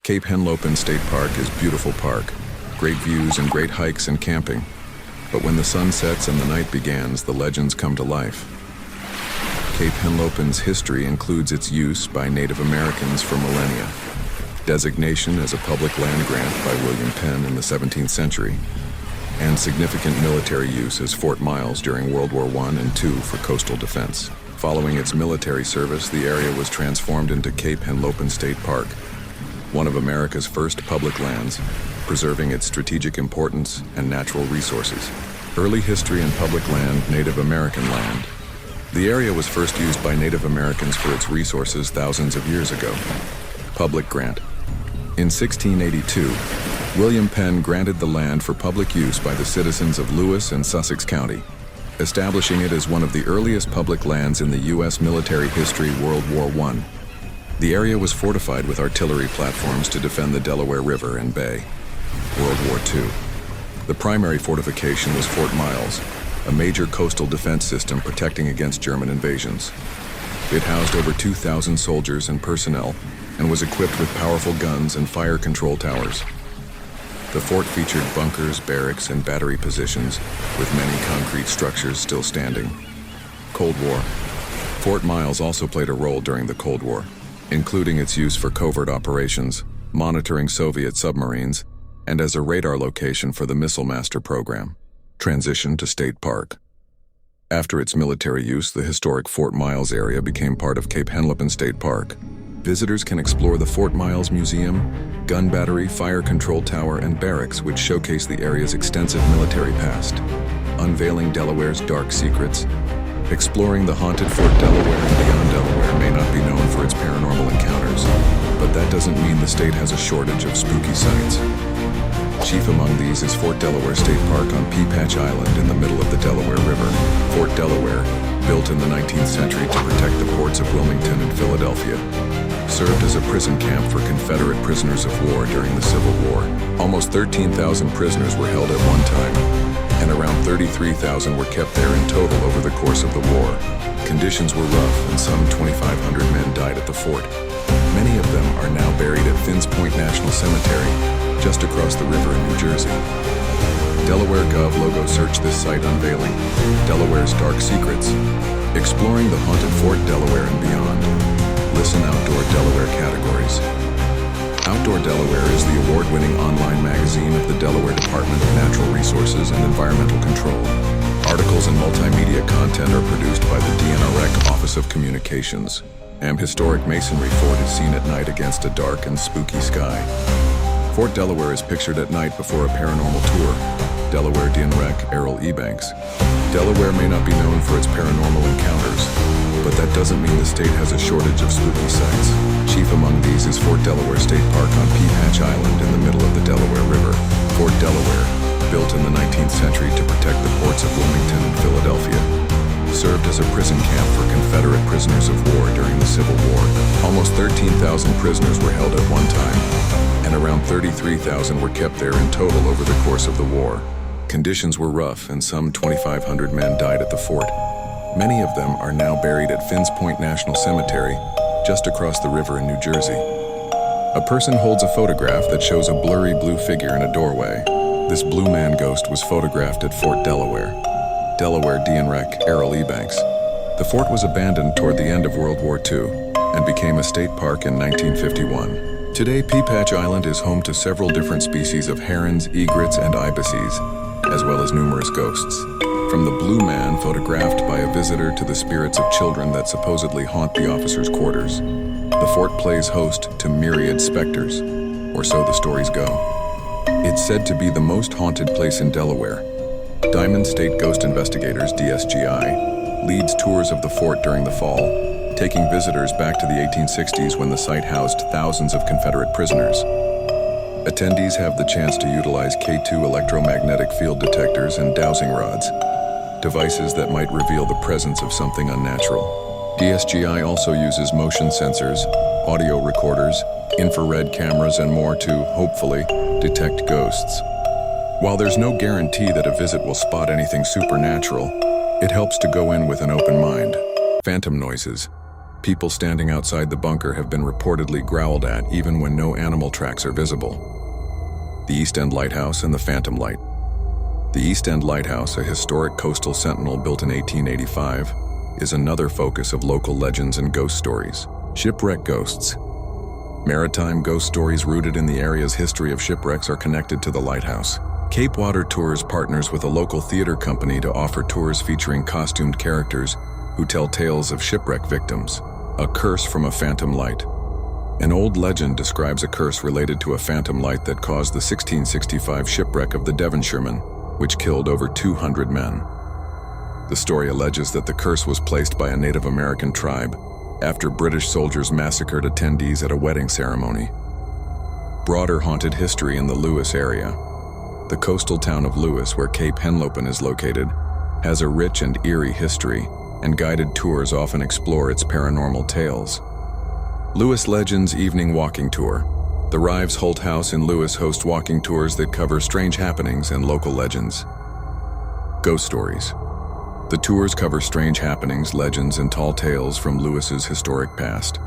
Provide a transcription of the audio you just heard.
Cape Henlopen State Park is a beautiful park, great views and great hikes and camping. But when the sun sets and the night begins, the legends come to life. Cape Henlopen's history includes its use by Native Americans for millennia, designation as a public land grant by William Penn in the 17th century, and significant military use as Fort Miles during World War I and II for coastal defense. Following its military service, the area was transformed into Cape Henlopen State Park, one of America's first public lands, preserving its strategic importance and natural resources. Early history and public land, Native American land. The area was first used by Native Americans for its resources thousands of years ago. Public grant. In 1682, William Penn granted the land for public use by the citizens of Lewis and Sussex County, establishing it as one of the earliest public lands in the U.S. military history. World War I. The area was fortified with artillery platforms to defend the Delaware River and Bay. World War II. The primary fortification was Fort Miles, a major coastal defense system protecting against German invasions. It housed over 2,000 soldiers and personnel and was equipped with powerful guns and fire control towers. The fort featured bunkers, barracks, and battery positions, with many concrete structures still standing. Cold War. Fort Miles also played a role during the Cold War, including its use for covert operations, monitoring Soviet submarines, and as a radar location for the Missile Master program. Transition to State Park. After its military use, the historic Fort Miles area became part of Cape Henlopen State Park. Visitors can explore the Fort Miles Museum, gun battery, fire control tower, and barracks, which showcase the area's extensive military past. Unveiling Delaware's dark secrets. Exploring the haunted Fort Delaware and beyond. Delaware may not be known for its paranormal encounters, but that doesn't mean the state has a shortage of spooky sights. Chief among these is Fort Delaware State Park on Peapatch Island in the middle of the Delaware River. Fort Delaware, built in the 19th century to protect the ports of Wilmington and Philadelphia, served as a prison camp for Confederate prisoners of war during the Civil War. Almost 13,000 prisoners were held at one time, and around 33,000 were kept there in total over the course of the war. Conditions were rough, and some 2,500 men died at the fort. Many of them are now buried at Finns Point National Cemetery, just across the river in New Jersey. Delaware Gov logo. Search this site. Unveiling Delaware's dark secrets. Exploring the haunted Fort Delaware and beyond. Listen. Outdoor Delaware categories. Outdoor Delaware is the award-winning online magazine of the Delaware Department of Natural Resources and Environmental Control. Articles and multimedia content are produced by the DNREC Office of Communications. Historic masonry fort is seen at night against a dark and spooky sky. Fort Delaware is pictured at night before a paranormal tour. Delaware DNREC Errol E. Banks. Delaware may not be known for its paranormal encounters, but that doesn't mean the state has a shortage of spooky sights. Chief among these is Fort Delaware State Park on Peapatch Island in the middle of the Delaware River. Fort Delaware, built in the 19th century to protect the ports of Wilmington and Philadelphia, served as a prison camp for Confederate prisoners of war during the Civil War. Almost 13,000 prisoners were held at one time, and around 33,000 were kept there in total over the course of the war. Conditions were rough, and some 2,500 men died at the fort. Many of them are now buried at Finns Point National Cemetery, just across the river in New Jersey. A person holds a photograph that shows a blurry blue figure in a doorway. This blue man ghost was photographed at Fort Delaware. Delaware DNREC Errol E. Banks. The fort was abandoned toward the end of World War II and became a state park in 1951. Today, Peapatch Island is home to several different species of herons, egrets, and ibises, as well as numerous ghosts. From the blue man photographed by a visitor to the spirits of children that supposedly haunt the officers' quarters, the fort plays host to myriad specters, or so the stories go. It's said to be the most haunted place in Delaware. Diamond State Ghost Investigators, DSGI, leads tours of the fort during the fall, taking visitors back to the 1860s when the site housed thousands of Confederate prisoners. Attendees have the chance to utilize K2 electromagnetic field detectors and dowsing rods, devices that might reveal the presence of something unnatural. DSGI also uses motion sensors, audio recorders, infrared cameras, and more to, hopefully, detect ghosts. While there's no guarantee that a visit will spot anything supernatural, it helps to go in with an open mind. Phantom noises. People standing outside the bunker have been reportedly growled at even when no animal tracks are visible. The East End Lighthouse and the Phantom Light. The East End Lighthouse, a historic coastal sentinel built in 1885, is another focus of local legends and ghost stories. Shipwreck ghosts. Maritime ghost stories rooted in the area's history of shipwrecks are connected to the lighthouse. Cape Water Tours partners with a local theater company to offer tours featuring costumed characters who tell tales of shipwreck victims. A curse from a phantom light. An old legend describes a curse related to a phantom light that caused the 1665 shipwreck of the Devonshireman, which killed over 200 men. The story alleges that the curse was placed by a Native American tribe after British soldiers massacred attendees at a wedding ceremony. Broader haunted history in the Lewis area. The coastal town of Lewis, where Cape Henlopen is located, has a rich and eerie history, and guided tours often explore its paranormal tales. Lewis Legends Evening Walking Tour. The Rives Holt House in Lewis hosts walking tours that cover strange happenings and local legends. Ghost stories. The tours cover strange happenings, legends, and tall tales from Lewis's historic past.